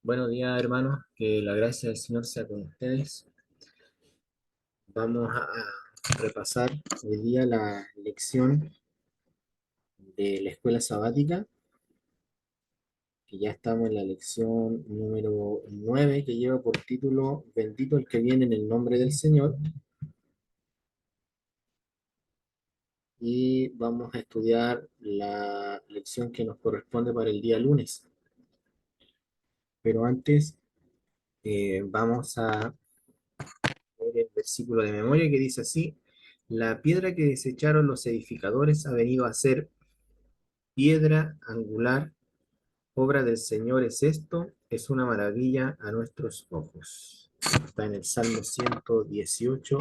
Buenos días, hermanos. Que la gracia del Señor sea con ustedes. Vamos a repasar hoy día la lección de la escuela sabática, que ya estamos en la lección número 9, que lleva por título Bendito el que viene en el nombre del Señor. Y vamos a estudiar la lección que nos corresponde para el día lunes. Pero antes vamos a leer el versículo de memoria que dice así: La piedra que desecharon los edificadores ha venido a ser piedra angular, obra del Señor es esto, es una maravilla a nuestros ojos. Está en el Salmo 118,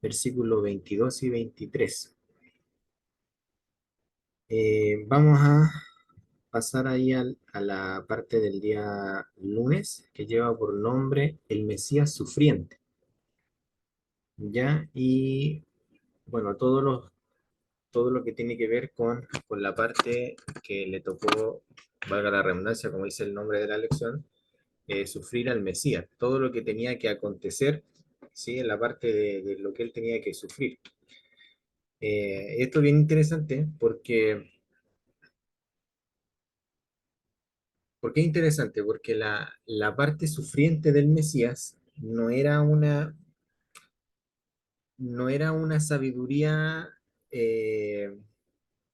versículos 22 y 23. Vamos a pasar ahí a la parte del día lunes, que lleva por nombre el Mesías sufriente. ¿Ya? Y bueno, todo lo que tiene que ver con la parte que le tocó, valga la redundancia, como dice el nombre de la lección, sufrir al Mesías, todo lo que tenía que acontecer, ¿sí? En la parte de lo que él tenía que sufrir. Esto es bien interesante porque es interesante, porque la parte sufriente del Mesías no era una sabiduría, eh,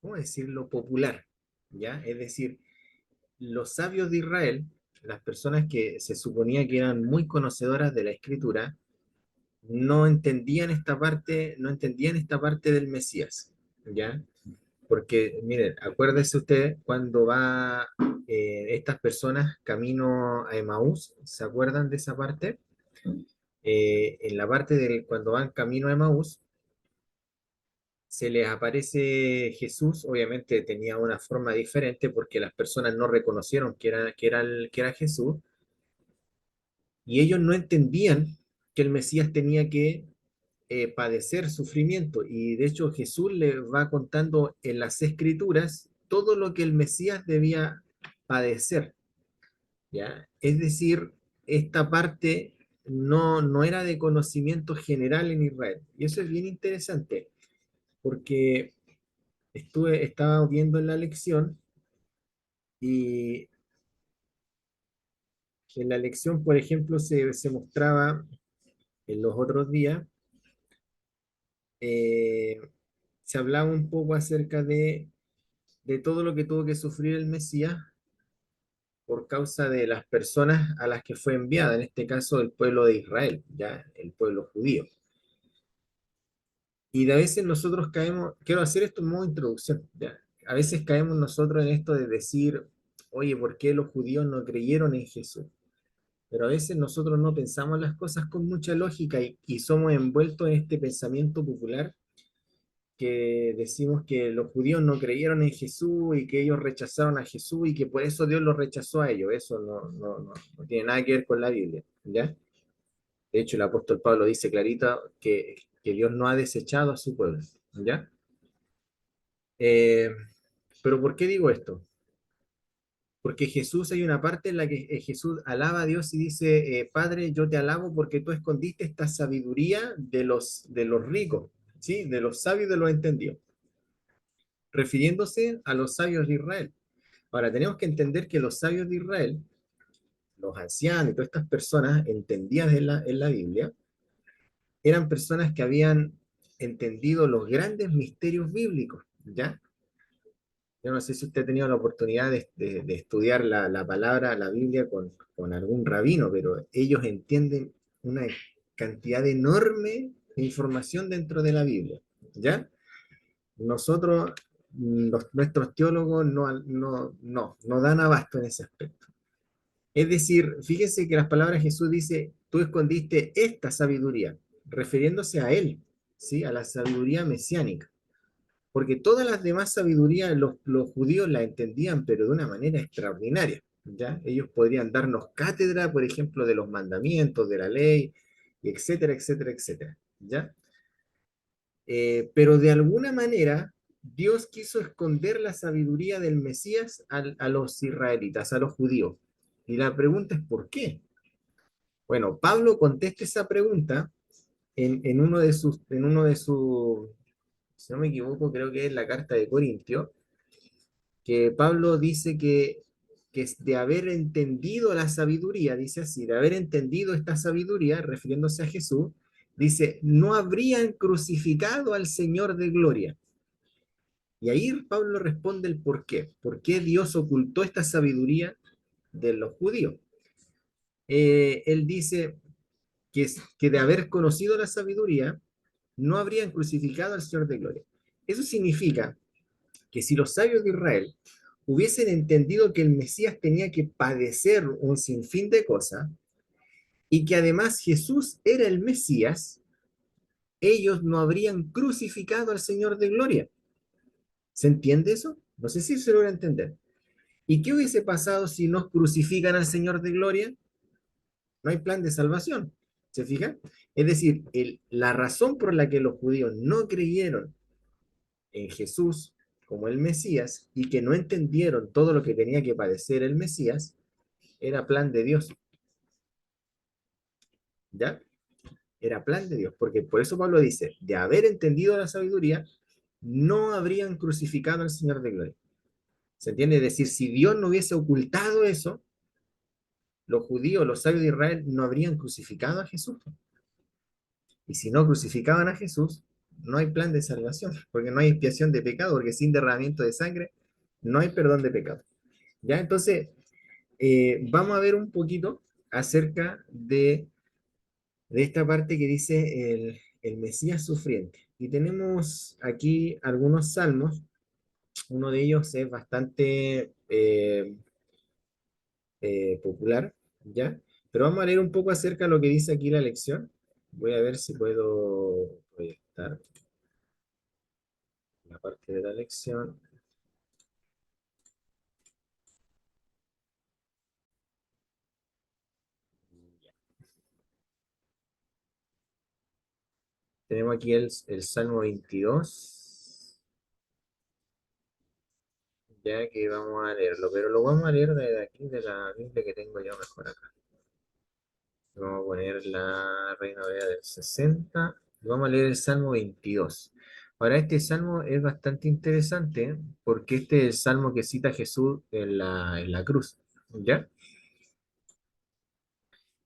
¿cómo decirlo?, popular, ¿ya? Es decir, los sabios de Israel, las personas que se suponía que eran muy conocedoras de la escritura, no entendían esta parte del Mesías, ¿ya? Porque, miren, acuérdese usted cuando va estas personas camino a Emaús, ¿se acuerdan de esa parte? En la parte de cuando van camino a Emaús, se les aparece Jesús, obviamente tenía una forma diferente porque las personas no reconocieron que era Jesús, y ellos no entendían que el Mesías tenía que padecer sufrimiento. Y de hecho Jesús le va contando en las escrituras todo lo que el Mesías debía padecer, ¿ya? Es decir, esta parte no era de conocimiento general en Israel. Y eso es bien interesante, porque estaba viendo en la lección y en la lección, por ejemplo, se mostraba en los otros días, eh, se hablaba un poco acerca de todo lo que tuvo que sufrir el Mesías por causa de las personas a las que fue enviada, en este caso el pueblo de Israel, ya el pueblo judío. Y de a veces nosotros caemos, quiero hacer esto en modo introducción, ya. A veces caemos nosotros en esto de decir, oye, ¿por qué los judíos no creyeron en Jesús? Pero a veces nosotros no pensamos las cosas con mucha lógica y somos envueltos en este pensamiento popular que decimos que los judíos no creyeron en Jesús y que ellos rechazaron a Jesús y que por eso Dios los rechazó a ellos. Eso no tiene nada que ver con la Biblia, ¿ya? De hecho, el apóstol Pablo dice clarito que Dios no ha desechado a su pueblo, ¿ya? Eh, pero ¿por qué digo esto? Porque Jesús, hay una parte en la que Jesús alaba a Dios y dice, Padre, yo te alabo porque tú escondiste esta sabiduría de los ricos, ¿sí? De los sabios y de los entendidos, refiriéndose a los sabios de Israel. Ahora, tenemos que entender que los sabios de Israel, los ancianos y todas estas personas entendidas en la Biblia, eran personas que habían entendido los grandes misterios bíblicos, ¿ya? Yo no sé si usted ha tenido la oportunidad de estudiar la palabra, la Biblia con algún rabino, pero ellos entienden una cantidad enorme de información dentro de la Biblia, ¿ya? Nosotros, nuestros teólogos no dan abasto en ese aspecto. Es decir, fíjese que las palabras de Jesús dice, tú escondiste esta sabiduría, refiriéndose a él, ¿sí? A la sabiduría mesiánica. Porque todas las demás sabidurías los judíos la entendían, pero de una manera extraordinaria, ¿ya? Ellos podrían darnos cátedra, por ejemplo, de los mandamientos, de la ley, etcétera, etcétera, etcétera, ¿ya? Pero de alguna manera, Dios quiso esconder la sabiduría del Mesías a los israelitas, a los judíos. Y la pregunta es ¿por qué? Bueno, Pablo contesta esa pregunta en uno de sus, si no me equivoco, creo que es la carta de Corintios, que Pablo dice que es de haber entendido la sabiduría, dice así, de haber entendido esta sabiduría, refiriéndose a Jesús, dice, no habrían crucificado al Señor de gloria. Y ahí Pablo responde el por qué Dios ocultó esta sabiduría de los judíos. Él dice que de haber conocido la sabiduría, no habrían crucificado al Señor de gloria. Eso significa que si los sabios de Israel hubiesen entendido que el Mesías tenía que padecer un sinfín de cosas y que además Jesús era el Mesías, ellos no habrían crucificado al Señor de gloria. ¿Se entiende eso? No sé si se logra entender. ¿Y qué hubiese pasado si nos crucifican al Señor de gloria? No hay plan de salvación. ¿Se fijan? Es decir, la razón por la que los judíos no creyeron en Jesús como el Mesías y que no entendieron todo lo que tenía que padecer el Mesías, era plan de Dios. ¿Ya? Era plan de Dios, porque por eso Pablo dice, de haber entendido la sabiduría, no habrían crucificado al Señor de gloria. ¿Se entiende? Es decir, si Dios no hubiese ocultado eso, los judíos, los sabios de Israel, no habrían crucificado a Jesús. Y si no crucificaban a Jesús, no hay plan de salvación, porque no hay expiación de pecado, porque sin derramamiento de sangre no hay perdón de pecado. ¿Ya? Entonces, vamos a ver un poquito acerca de esta parte que dice el Mesías sufriente. Y tenemos aquí algunos salmos, uno de ellos es bastante popular, ¿ya? Pero vamos a leer un poco acerca de lo que dice aquí la lección. Voy a ver si puedo proyectar la parte de la lección. Tenemos aquí el Salmo 22, ya que vamos a leerlo, pero lo vamos a leer desde aquí, de la Biblia que tengo yo mejor acá. Vamos a poner la Reina Valera del 60 y vamos a leer el Salmo 22. Ahora, este salmo es bastante interesante porque este es el salmo que cita Jesús en la cruz, ¿ya?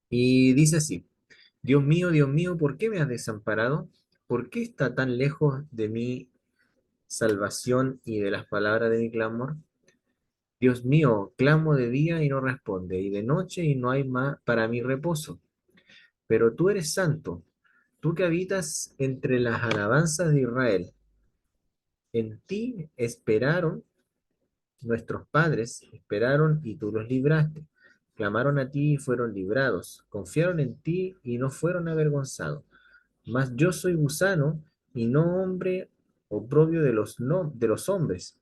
Y dice así, Dios mío, ¿por qué me has desamparado? ¿Por qué está tan lejos de mi salvación y de las palabras de mi clamor? Dios mío, clamo de día y no responde, y de noche y no hay más para mi reposo. Pero tú eres santo, tú que habitas entre las alabanzas de Israel. En ti esperaron nuestros padres, esperaron y tú los libraste. Clamaron a ti y fueron librados. Confiaron en ti y no fueron avergonzados. Mas yo soy gusano y no hombre oprobio de los, no, de los hombres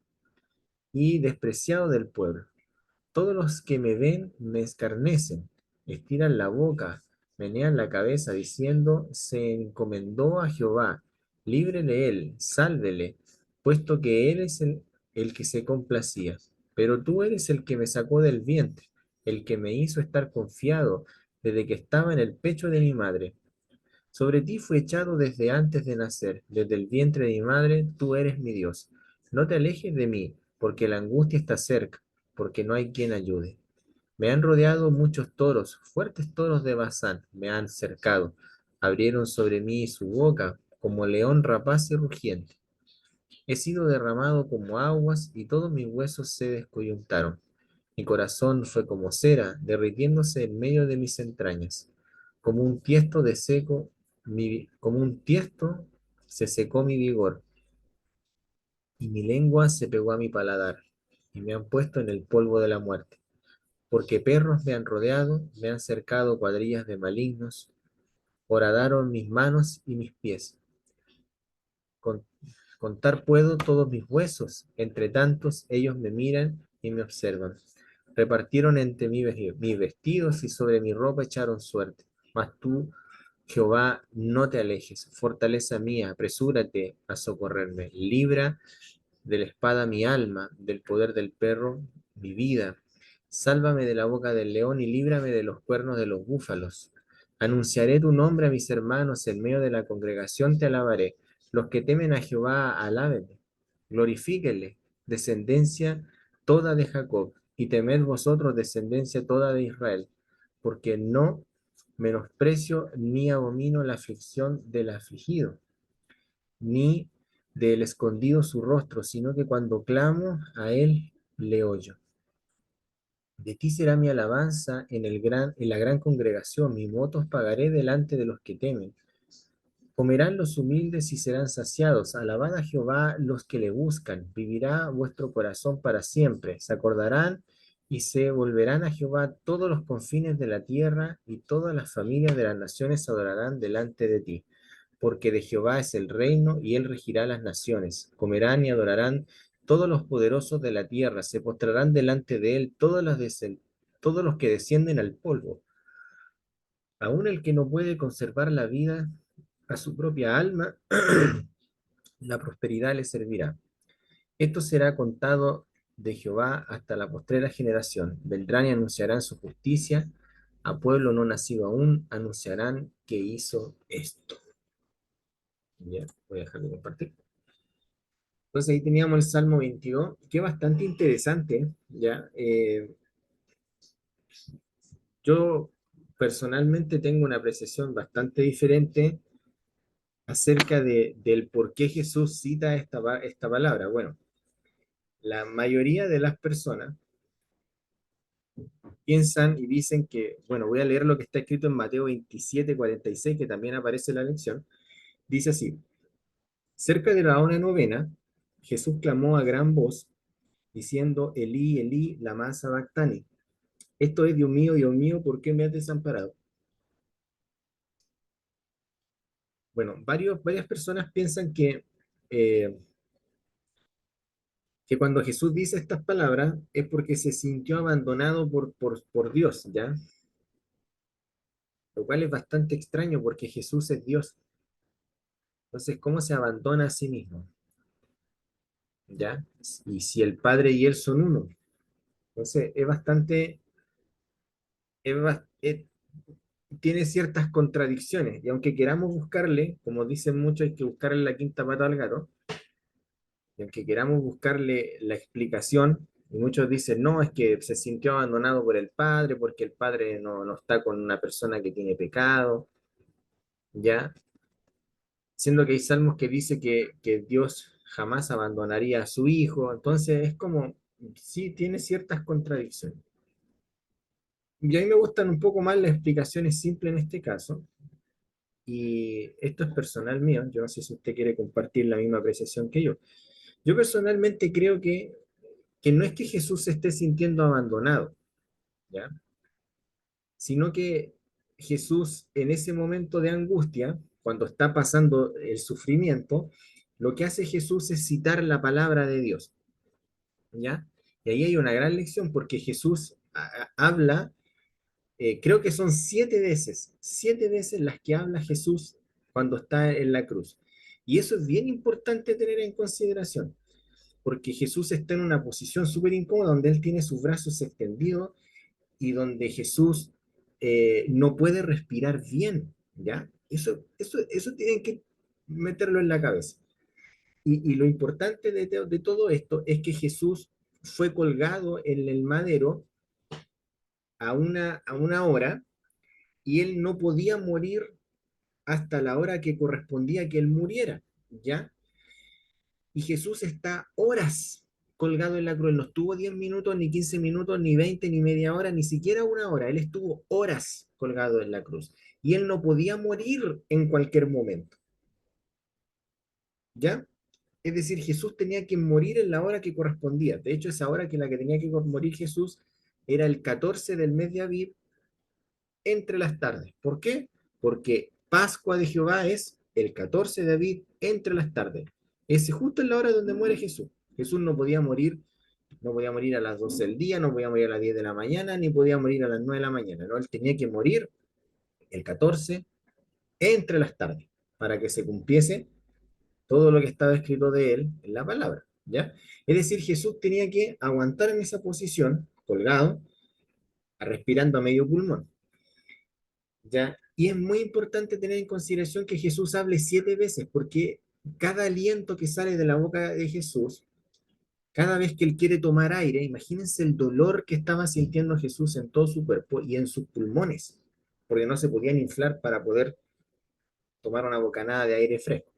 y despreciado del pueblo. Todos los que me ven me escarnecen, estiran la boca, menean la cabeza, diciendo, se encomendó a Jehová, líbrele él, sálvele, puesto que él es el que se complacía. Pero tú eres el que me sacó del vientre, el que me hizo estar confiado desde que estaba en el pecho de mi madre. Sobre ti fue echado desde antes de nacer, desde el vientre de mi madre, tú eres mi Dios. No te alejes de mí, porque la angustia está cerca, porque no hay quien ayude. Me han rodeado muchos toros, fuertes toros de Bazán, me han cercado. Abrieron sobre mí su boca, como león rapaz y rugiente. He sido derramado como aguas, y todos mis huesos se descoyuntaron. Mi corazón fue como cera, derritiéndose en medio de mis entrañas. Como un tiesto de seco, como un tiesto se secó mi vigor, y mi lengua se pegó a mi paladar, y me han puesto en el polvo de la muerte. Porque perros me han rodeado, me han cercado cuadrillas de malignos, horadaron mis manos y mis pies. Con- Contar puedo todos mis huesos, entre tantos ellos me miran y me observan. Repartieron entre mí mis vestidos y sobre mi ropa echaron suerte. Mas tú, Jehová, no te alejes, fortaleza mía, apresúrate a socorrerme. Libra de la espada mi alma, del poder del perro mi vida. Sálvame de la boca del león y líbrame de los cuernos de los búfalos. Anunciaré tu nombre a mis hermanos, en medio de la congregación te alabaré. Los que temen a Jehová, alábenle, glorifíquenle, descendencia toda de Jacob, y temed vosotros, descendencia toda de Israel, porque no menosprecio ni abomino la aflicción del afligido, ni del escondido su rostro, sino que cuando clamo a él le oyo. De ti será mi alabanza en la gran congregación, mis votos pagaré delante de los que temen. Comerán los humildes y serán saciados. Alabad a Jehová los que le buscan. Vivirá vuestro corazón para siempre. Se acordarán y se volverán a Jehová todos los confines de la tierra, y todas las familias de las naciones adorarán delante de ti. Porque de Jehová es el reino, y él regirá las naciones. Comerán y adorarán todos los poderosos de la tierra. Se postrarán delante de él todos los que descienden al polvo. Aun el que no puede conservar la vida a su propia alma, la prosperidad le servirá. Esto será contado de Jehová hasta la postrera generación. Vendrán y anunciarán su justicia. A pueblo no nacido aún anunciarán que hizo esto. Ya, voy a dejar de compartir. Entonces ahí teníamos el Salmo 22, que es bastante interesante. Ya, yo personalmente tengo una apreciación bastante diferente acerca del por qué Jesús cita esta palabra. Bueno, la mayoría de las personas piensan y dicen que, bueno, voy a leer lo que está escrito en Mateo 27:46, que también aparece en la lección. Dice así: cerca de la hora novena, Jesús clamó a gran voz, diciendo, Elí, Elí, lama sabactani. Esto es, Dios mío, ¿por qué me has desamparado? Bueno, varias personas piensan eh, que cuando Jesús dice estas palabras es porque se sintió abandonado por Dios, ¿ya? Lo cual es bastante extraño porque Jesús es Dios. Entonces, ¿cómo se abandona a sí mismo? ¿Ya? Y si el Padre y Él son uno. Entonces, es bas- es- tiene ciertas contradicciones. Y aunque queramos buscarle, como dicen muchos, hay que buscarle la quinta pata al gato, y aunque queramos buscarle la explicación, y muchos dicen, no, es que se sintió abandonado por el Padre, porque el Padre no está con una persona que tiene pecado, ¿ya? Siendo que hay salmos que dice que Dios jamás abandonaría a su hijo, entonces es como, sí, tiene ciertas contradicciones. Y a mí me gustan un poco más las explicaciones simples en este caso, y esto es personal mío, yo no sé si usted quiere compartir la misma apreciación que yo. Yo personalmente creo que no es que Jesús se esté sintiendo abandonado, ¿ya? Sino que Jesús en ese momento de angustia, cuando está pasando el sufrimiento, lo que hace Jesús es citar la palabra de Dios, ¿ya? Y ahí hay una gran lección porque Jesús habla, creo que son 7 veces las que habla Jesús cuando está en la cruz. Y eso es bien importante tener en consideración, porque Jesús está en una posición súper incómoda donde él tiene sus brazos extendidos y donde Jesús no puede respirar bien, ¿ya? Eso tienen que meterlo en la cabeza. Y lo importante de todo esto es que Jesús fue colgado en el madero a una hora, y él no podía morir hasta la hora que correspondía que él muriera, ¿ya? Y Jesús está horas colgado en la cruz. No estuvo 10 minutos, ni 15 minutos, ni 20, ni media hora, ni siquiera una hora. Él estuvo horas colgado en la cruz. Y él no podía morir en cualquier momento. ¿Ya? Es decir, Jesús tenía que morir en la hora que correspondía. De hecho, esa hora que la que tenía que morir Jesús era el 14 del mes de Aviv, entre las tardes. ¿Por qué? Porque Pascua de Jehová es el 14 de Aviv, entre las tardes. Es justo en la hora donde muere Jesús. Jesús no podía morir a las 12 del día, no podía morir a las 10 de la mañana, ni podía morir a las 9 de la mañana, ¿no? Él tenía que morir el 14 entre las tardes, para que se cumpliese todo lo que estaba escrito de él en la palabra, ¿ya? Es decir, Jesús tenía que aguantar en esa posición, colgado, respirando a medio pulmón, ¿ya? Y es muy importante tener en consideración que Jesús hable 7 veces, porque cada aliento que sale de la boca de Jesús, cada vez que él quiere tomar aire, imagínense el dolor que estaba sintiendo Jesús en todo su cuerpo y en sus pulmones, porque no se podían inflar para poder tomar una bocanada de aire fresco,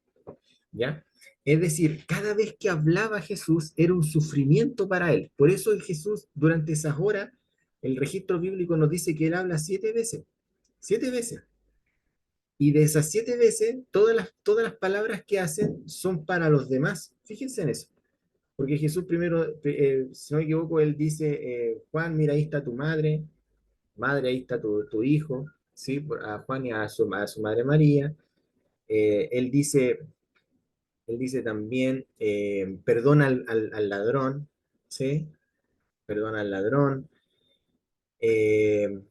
¿ya? Es decir, cada vez que hablaba Jesús era un sufrimiento para él. Por eso el Jesús, durante esas horas, el registro bíblico nos dice que él habla 7 veces, 7 veces. Y de esas 7 veces, todas las palabras que hacen son para los demás. Fíjense en eso. Porque Jesús primero, si no me equivoco, él dice, Juan, mira, ahí está tu madre, madre, ahí está tu hijo, ¿sí? A Juan y a su madre María. Él dice también, perdona al ladrón, ¿sí? Perdona al ladrón. Eh,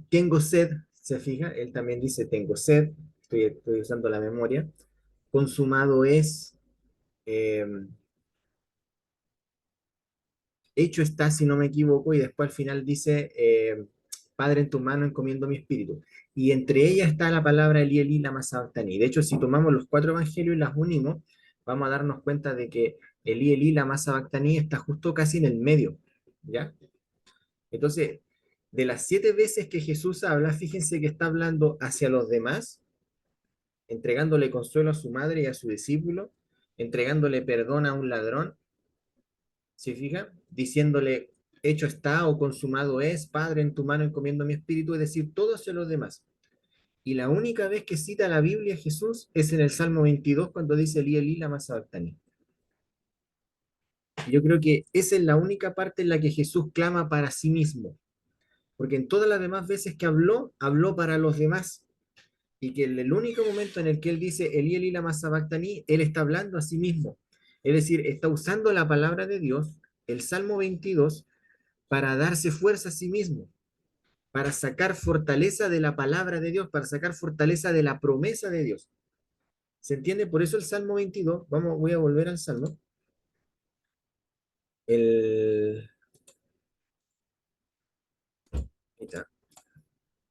tengo sed, ¿se fija? Él también dice, tengo sed, estoy usando la memoria. Consumado es, eh, hecho está, si no me equivoco, y después al final dice, Padre, en tu mano encomiendo mi espíritu. Y entre ellas está la palabra Elí Elí lama sabactani. De hecho, si tomamos los 4 evangelios y las unimos, vamos a darnos cuenta de que Elí Elí lama sabactani está justo casi en el medio, ¿ya? Entonces, de las 7 veces que Jesús habla, fíjense que está hablando hacia los demás, entregándole consuelo a su madre y a su discípulo, entregándole perdón a un ladrón, ¿se fija? Diciéndole, hecho está o consumado es, Padre, en tu mano encomiendo mi espíritu, es decir, todo hacia los demás. Y la única vez que cita la Biblia Jesús es en el Salmo 22 cuando dice Elí Elí lama sabactani. Yo creo que esa es la única parte en la que Jesús clama para sí mismo, porque en todas las demás veces que habló, habló para los demás, y que en el único momento en el que él dice Elí Elí lama sabactani, él está hablando a sí mismo. Es decir, está usando la palabra de Dios, el Salmo 22, para darse fuerza a sí mismo, para sacar fortaleza de la palabra de Dios, para sacar fortaleza de la promesa de Dios. ¿Se entiende? Por eso el Salmo 22, voy a volver al Salmo. El,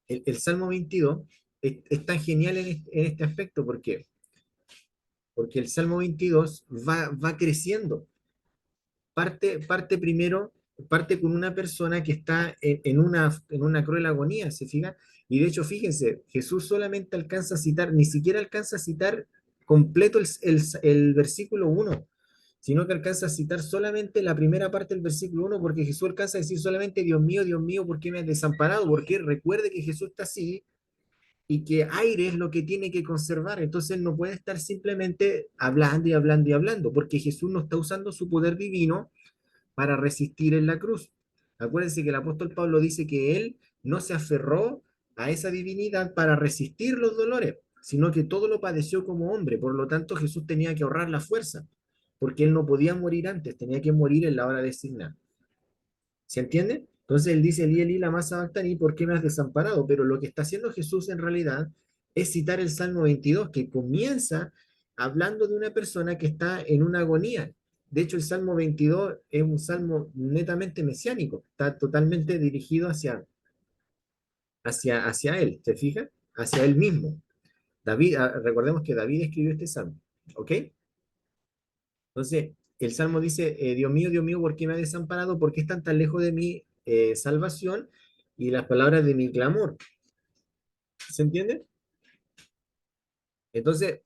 el Salmo 22 es tan genial en este aspecto. ¿Por qué? Porque el Salmo 22 va creciendo. Parte primero, parte con una persona que está en una cruel agonía, ¿se fija? Y de hecho, fíjense, Jesús solamente alcanza a citar, ni siquiera alcanza a citar completo el versículo 1, sino que alcanza a citar solamente la primera parte del versículo 1, porque Jesús alcanza a decir solamente, Dios mío, ¿por qué me has desamparado? Porque recuerde que Jesús está así y que aire es lo que tiene que conservar. Entonces él no puede estar simplemente hablando y hablando y hablando, porque Jesús no está usando su poder divino para resistir en la cruz. Acuérdense que el apóstol Pablo dice que él no se aferró a esa divinidad para resistir los dolores, sino que todo lo padeció como hombre. Por lo tanto, Jesús tenía que ahorrar la fuerza, porque él no podía morir antes, tenía que morir en la hora designada. ¿Se entiende? Entonces él dice, Elí, Elí, lama sabactani, ¿por qué me has desamparado? Pero lo que está haciendo Jesús en realidad es citar el Salmo 22, que comienza hablando de una persona que está en una agonía. De hecho, el Salmo 22 es un salmo netamente mesiánico, está totalmente dirigido hacia él, ¿te fijas? Hacia él mismo. David, recordemos que David escribió este salmo, ¿ok? Entonces, el Salmo dice, Dios mío, ¿por qué me has desamparado? ¿Por qué están tan lejos de mi salvación? Y las palabras de mi clamor. ¿Se entiende? Entonces,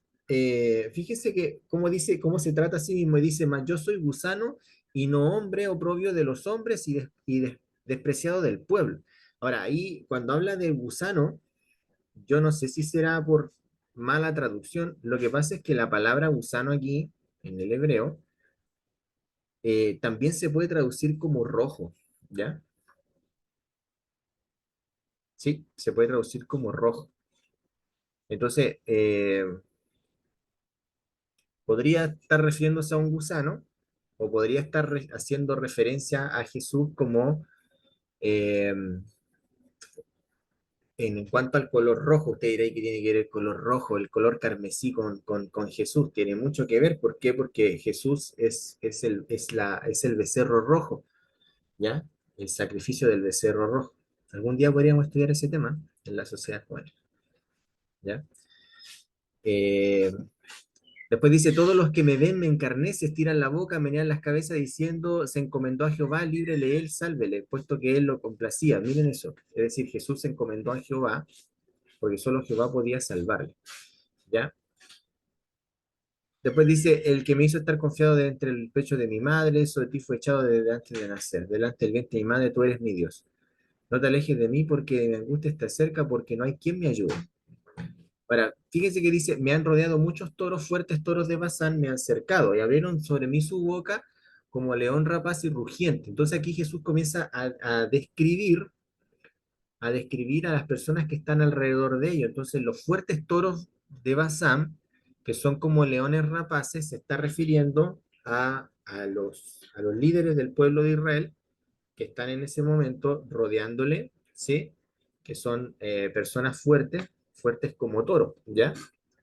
fíjese que, como dice, cómo se trata a sí mismo, y dice, mas yo soy gusano y no hombre oprobio de los hombres y despreciado del pueblo. Ahora, ahí, cuando habla de gusano, yo no sé si será por mala traducción. Lo que pasa es que la palabra gusano aquí, en el hebreo, también se puede traducir como rojo, ¿ya? Sí, se puede traducir como rojo. Entonces, podría estar refiriéndose a un gusano o podría estar haciendo referencia a Jesús como eh, en cuanto al color rojo. Usted dirá que tiene que ver el color rojo, el color carmesí con Jesús. Tiene mucho que ver. ¿Por qué? Porque Jesús es el becerro rojo, ¿ya? el sacrificio del becerro rojo. Algún día podríamos estudiar ese tema en la sociedad actual, ¿ya? Eh, Después dice, todos los que me ven me encarnecen, estiran la boca, menean las cabezas diciendo, se encomendó a Jehová, líbrele él, sálvele, puesto que él lo complacía. Miren eso. Es decir, Jesús se encomendó a Jehová, porque solo Jehová podía salvarle. ¿Ya? Después dice, el que me hizo estar confiado de entre el pecho de mi madre, sobre ti fue echado desde antes de nacer. Delante del vientre de mi madre, tú eres mi Dios. No te alejes de mí porque mi angustia está cerca, porque no hay quien me ayude. Ahora, fíjense que dice, me han rodeado muchos toros, fuertes toros de Bazán, me han cercado y abrieron sobre mí su boca como león rapaz y rugiente. Entonces aquí Jesús comienza a describir a las personas que están alrededor de ellos. Entonces los fuertes toros de Bazán, que son como leones rapaces, se está refiriendo a los líderes del pueblo de Israel que están en ese momento rodeándole, ¿sí? Que son personas fuertes, fuertes como toros, ¿ya?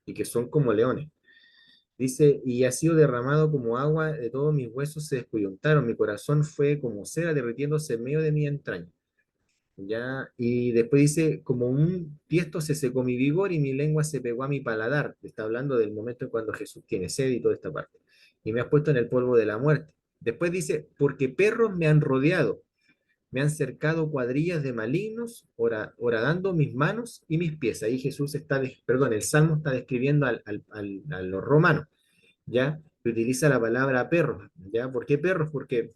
Y que son como leones. Dice, y ha sido derramado como agua, de todos mis huesos se descoyuntaron, mi corazón fue como cera derritiéndose en medio de mi entraña. ¿Ya? Y después dice, como un tiesto se secó mi vigor y mi lengua se pegó a mi paladar. Está hablando del momento en cuando Jesús tiene sed y toda esta parte. Y me has puesto en el polvo de la muerte. Después dice, porque perros me han rodeado, me han cercado cuadrillas de malignos, horadando mis manos y mis pies. Ahí Jesús está, perdón, el Salmo está describiendo a los romanos, ¿ya? Que utiliza la palabra perros, ¿ya? ¿Por qué perros? Porque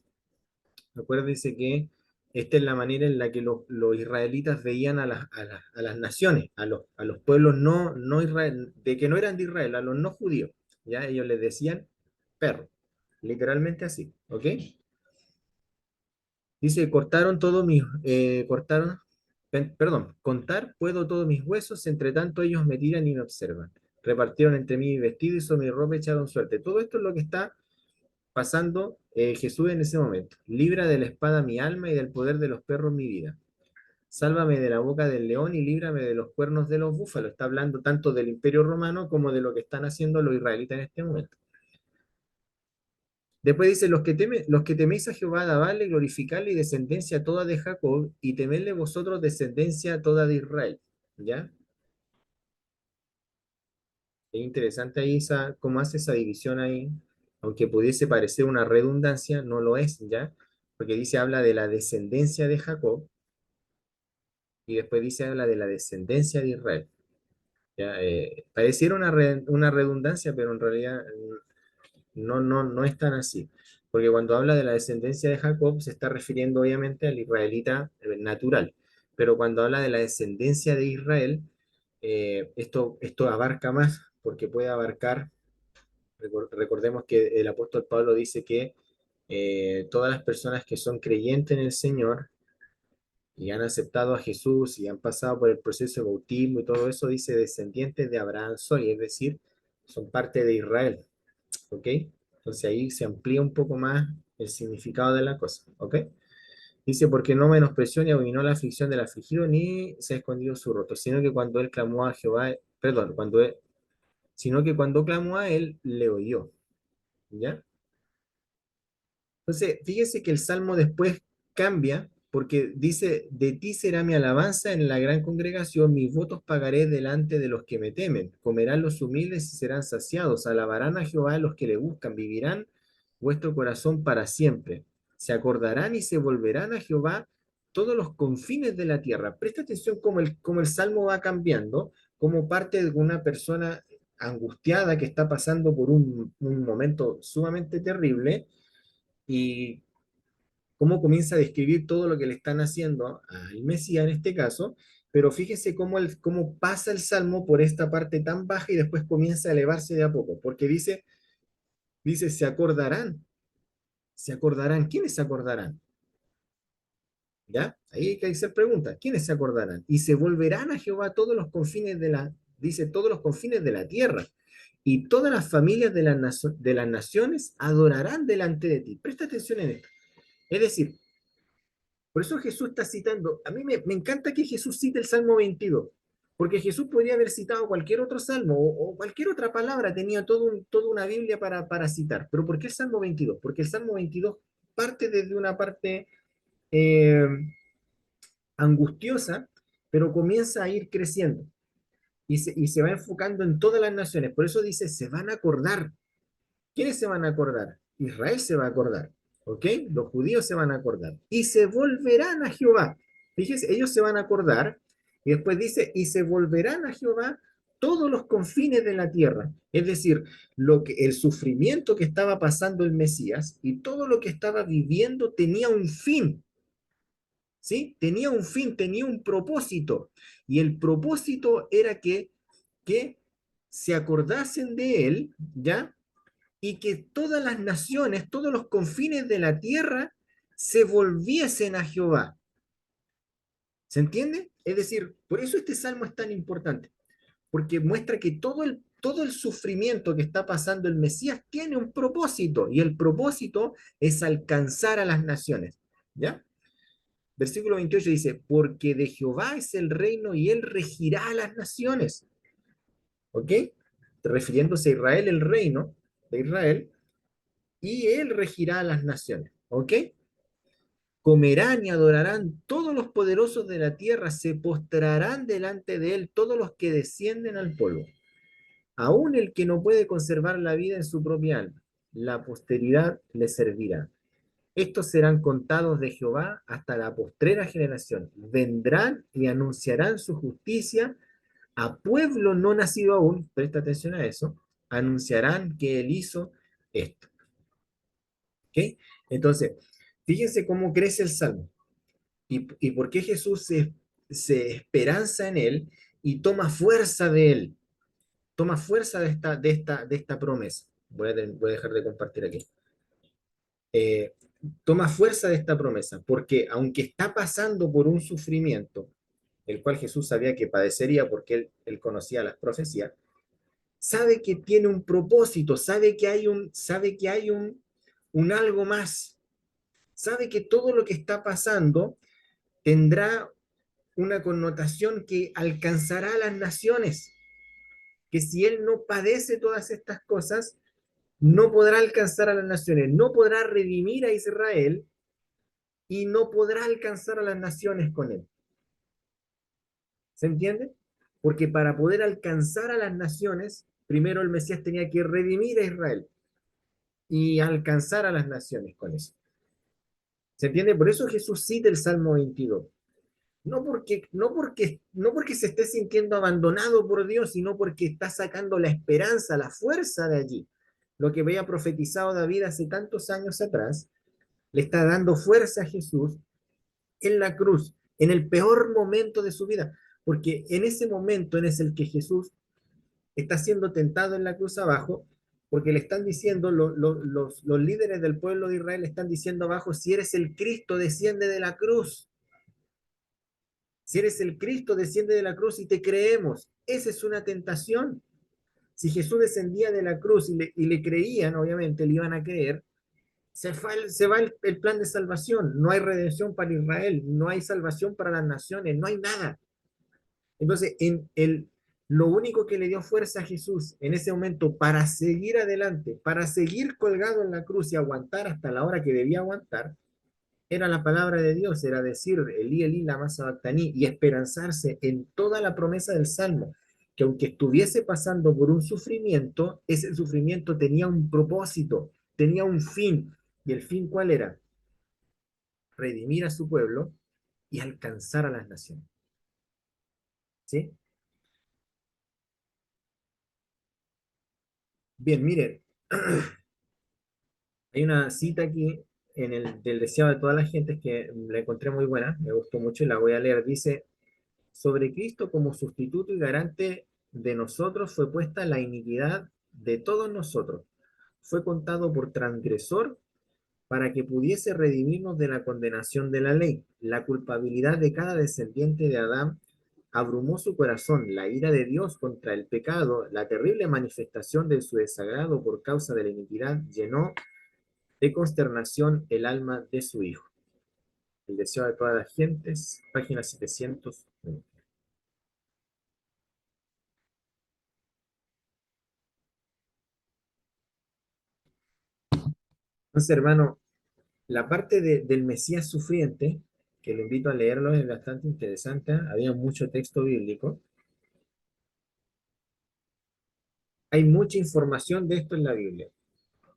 acuérdense que esta es la manera en la que los israelitas veían a las naciones, a los pueblos no Israel, de que no eran de Israel, a los no judíos, ¿ya? Ellos les decían perros, literalmente así, ¿ok? Dice, perdón, contar puedo todos mis huesos, entre tanto ellos me tiran y me observan. Repartieron entre mí mi vestido y sobre mi ropa echaron suerte. Todo esto es lo que está pasando Jesús en ese momento. Libra de la espada mi alma y del poder de los perros mi vida. Sálvame de la boca del león y líbrame de los cuernos de los búfalos. Está hablando tanto del Imperio Romano como de lo que están haciendo los israelitas en este momento. Después dice, los que teméis a Jehová, dabadle, glorificadle y descendencia toda de Jacob, y temedle vosotros descendencia toda de Israel. ¿Ya? Es interesante ahí cómo hace esa división ahí, aunque pudiese parecer una redundancia, no lo es, ¿ya? Porque dice, habla de la descendencia de Jacob, y después dice, habla de la descendencia de Israel. ¿Ya? Pareciera una redundancia, pero en realidad no es tan así, porque cuando habla de la descendencia de Jacob se está refiriendo obviamente al israelita natural, pero cuando habla de la descendencia de Israel, esto abarca más, porque puede abarcar, recordemos que el apóstol Pablo dice que todas las personas que son creyentes en el Señor y han aceptado a Jesús y han pasado por el proceso de bautismo y todo eso, dice descendientes de Abraham soy, es decir, son parte de Israel. ¿Ok? Entonces ahí se amplía un poco más el significado de la cosa, ¿ok? Dice, porque no menospreció ni abominó la aflicción del afligido, ni se ha escondido su rostro, sino que cuando él clamó a Jehová, perdón, sino que cuando clamó a él, le oyó, ¿ya? Entonces, fíjese que el salmo después cambia, porque dice, de ti será mi alabanza en la gran congregación, mis votos pagaré delante de los que me temen, comerán los humildes y serán saciados, alabarán a Jehová los que le buscan, vivirán vuestro corazón para siempre, se acordarán y se volverán a Jehová todos los confines de la tierra. Presta atención cómo el salmo va cambiando, como parte de una persona angustiada que está pasando por un momento sumamente terrible y cómo comienza a describir todo lo que le están haciendo al Mesías en este caso, pero fíjese cómo pasa el Salmo por esta parte tan baja y después comienza a elevarse de a poco, porque dice, se acordarán, ¿quiénes se acordarán? ¿Ya? Ahí hay que hacer preguntas, ¿quiénes se acordarán? Y se volverán a Jehová todos los confines dice, todos los confines de la tierra, y todas las familias de las naciones adorarán delante de ti. Presta atención en esto. Es decir, por eso Jesús está citando, a mí me encanta que Jesús cite el Salmo 22, porque Jesús podría haber citado cualquier otro salmo o cualquier otra palabra, tenía toda una Biblia para citar. Pero ¿por qué el Salmo 22? Porque el Salmo 22 parte desde una parte, eh, angustiosa, pero comienza a ir creciendo y se va enfocando en todas las naciones. Por eso dice, se van a acordar. ¿Quiénes se van a acordar? Israel se va a acordar, ¿ok? Los judíos se van a acordar y se volverán a Jehová. Fíjese, ellos se van a acordar y después dice, y se volverán a Jehová todos los confines de la tierra. Es decir, el sufrimiento que estaba pasando el Mesías y todo lo que estaba viviendo tenía un fin, ¿sí? Tenía un fin, tenía un propósito. Y el propósito era que se acordasen de él, ¿ya? Y que todas las naciones, todos los confines de la tierra se volviesen a Jehová. ¿Se entiende? Es decir, por eso este salmo es tan importante, porque muestra que todo el sufrimiento que está pasando el Mesías tiene un propósito, y el propósito es alcanzar a las naciones. ¿Ya? Versículo 28 dice, porque de Jehová es el reino y él regirá a las naciones. ¿Ok? Refiriéndose a Israel, el reino de Israel, y él regirá a las naciones. ¿Ok? Comerán y adorarán todos los poderosos de la tierra, se postrarán delante de él todos los que descienden al polvo. Aún el que no puede conservar la vida en su propia alma, la posteridad le servirá. Estos serán contados de Jehová hasta la postrera generación. Vendrán y anunciarán su justicia a pueblo no nacido aún, presta atención a eso, anunciarán que él hizo esto. ¿Ok? Entonces, fíjense cómo crece el salmo y por qué Jesús se esperanza en él y toma fuerza de él, toma fuerza de esta promesa. Voy a dejar de compartir aquí. Eh, Toma fuerza de esta promesa, porque aunque está pasando por un sufrimiento, el cual Jesús sabía que padecería porque él conocía las profecías, sabe que tiene un propósito, sabe que hay un algo más, sabe que todo lo que está pasando tendrá una connotación que alcanzará a las naciones, que si él no padece todas estas cosas, no podrá alcanzar a las naciones, no podrá redimir a Israel y no podrá alcanzar a las naciones con él. ¿Se entiende? Porque para poder alcanzar a las naciones, primero el Mesías tenía que redimir a Israel y alcanzar a las naciones con eso. ¿Se entiende? Por eso Jesús cita el Salmo 22. No porque se esté sintiendo abandonado por Dios, sino porque está sacando la esperanza, la fuerza de allí. Lo que había profetizado David hace tantos años atrás, le está dando fuerza a Jesús en la cruz, en el peor momento de su vida, porque en ese momento en el que Jesús está siendo tentado en la cruz abajo, porque le están diciendo, los líderes del pueblo de Israel le están diciendo abajo, si eres el Cristo, desciende de la cruz. Si eres el Cristo, desciende de la cruz y te creemos. Esa es una tentación. Si Jesús descendía de la cruz y le creían, obviamente le iban a creer, se va el plan de salvación. No hay redención para Israel, no hay salvación para las naciones, no hay nada. Entonces, lo único que le dio fuerza a Jesús en ese momento para seguir adelante, para seguir colgado en la cruz y aguantar hasta la hora que debía aguantar, era la palabra de Dios, era decir, Elí, Elí, lama sabactaní, y esperanzarse en toda la promesa del Salmo, que aunque estuviese pasando por un sufrimiento, ese sufrimiento tenía un propósito, tenía un fin. ¿Y el fin cuál era? Redimir a su pueblo y alcanzar a las naciones. ¿Sí? Bien, miren, hay una cita aquí del deseado de todas las gentes que la encontré muy buena, me gustó mucho y la voy a leer. Dice, sobre Cristo como sustituto y garante de nosotros fue puesta la iniquidad de todos nosotros. Fue contado por transgresor para que pudiese redimirnos de la condenación de la ley. La culpabilidad de cada descendiente de Adán abrumó su corazón. La ira de Dios contra el pecado, la terrible manifestación de su desagrado por causa de la iniquidad, llenó de consternación el alma de su Hijo. El deseo de todas las gentes, página 701. Entonces, hermano, la parte del Mesías sufriente, que lo invito a leerlo, es bastante interesante, había mucho texto bíblico, hay mucha información de esto en la Biblia,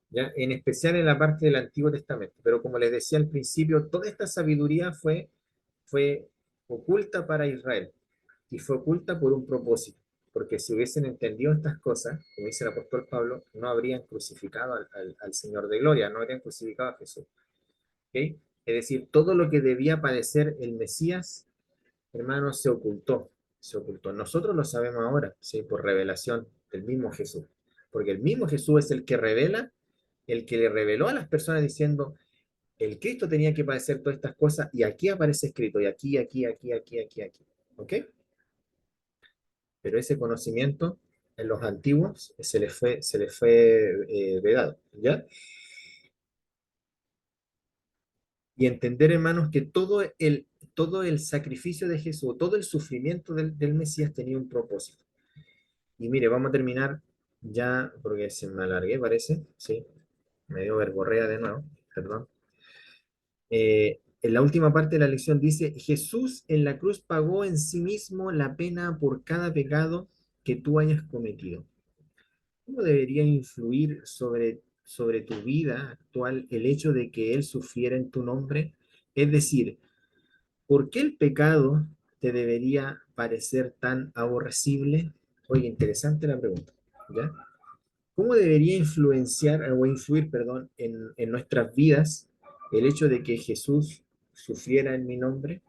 ¿ya? En especial en la parte del Antiguo Testamento, pero como les decía al principio, toda esta sabiduría fue oculta para Israel y fue oculta por un propósito, porque si hubiesen entendido estas cosas, como dice el apóstol Pablo, no habrían crucificado al Señor de Gloria, no habrían crucificado a Jesús. ¿Ok? Es decir, todo lo que debía padecer el Mesías, hermano, se ocultó, se ocultó. Nosotros lo sabemos ahora, ¿sí? Por revelación del mismo Jesús, porque el mismo Jesús es el que revela, el que le reveló a las personas diciendo, el Cristo tenía que padecer todas estas cosas y aquí aparece escrito, y aquí, aquí, aquí, aquí, aquí, aquí. ¿Ok? Pero ese conocimiento en los antiguos se les fue vedado, ¿ya? Y entender, hermanos, que todo el sacrificio de Jesús, todo el sufrimiento del Mesías tenía un propósito. Y mire, vamos a terminar ya, porque se me alargué, parece, sí, me dio verborrea de nuevo, perdón. En la última parte de la lección dice, Jesús en la cruz pagó en sí mismo la pena por cada pecado que tú hayas cometido. ¿Cómo debería influir sobre tu vida actual el hecho de que Él sufriera en tu nombre? Es decir, ¿por qué el pecado te debería parecer tan aborrecible? Oye, interesante la pregunta, ¿ya? ¿Cómo debería influenciar o influir, perdón, en nuestras vidas el hecho de que Jesús sufriera en mi nombre?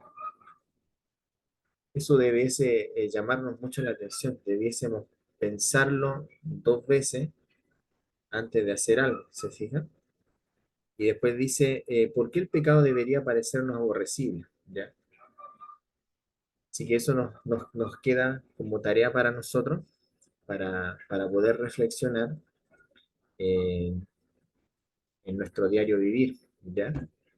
Eso debiese llamarnos mucho la atención, debiésemos pensarlo dos veces antes de hacer algo, ¿se fijan? Y después dice, ¿por qué el pecado debería parecernos aborrecible? ¿Ya? Así que eso nos queda como tarea para nosotros, para poder reflexionar eh, en nuestro diario vivir, ¿ya?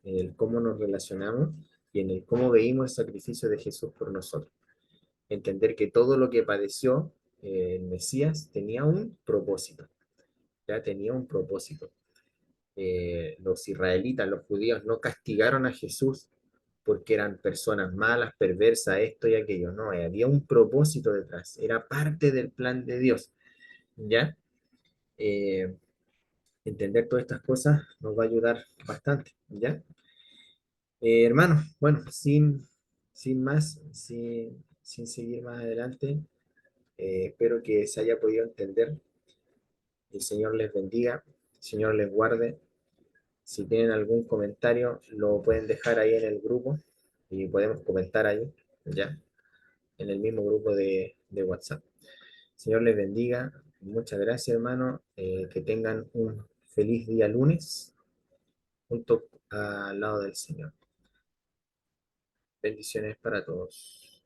En el cómo nos relacionamos y en el cómo veímos el sacrificio de Jesús por nosotros. Entender que todo lo que padeció el Mesías tenía un propósito, ya tenía un propósito. Los israelitas, los judíos, no castigaron a Jesús porque eran personas malas, perversas, esto y aquello. No, había un propósito detrás, era parte del plan de Dios, ¿ya? Eh, Entender todas estas cosas nos va a ayudar bastante, ¿ya? Hermanos, bueno, sin más, sin seguir más adelante, espero que se haya podido entender. El Señor les bendiga, el Señor les guarde. Si tienen algún comentario, lo pueden dejar ahí en el grupo y podemos comentar ahí, ¿ya? En el mismo grupo de WhatsApp. Señor les bendiga. Muchas gracias, hermano. Que tengan un feliz día lunes junto al lado del Señor. Bendiciones para todos.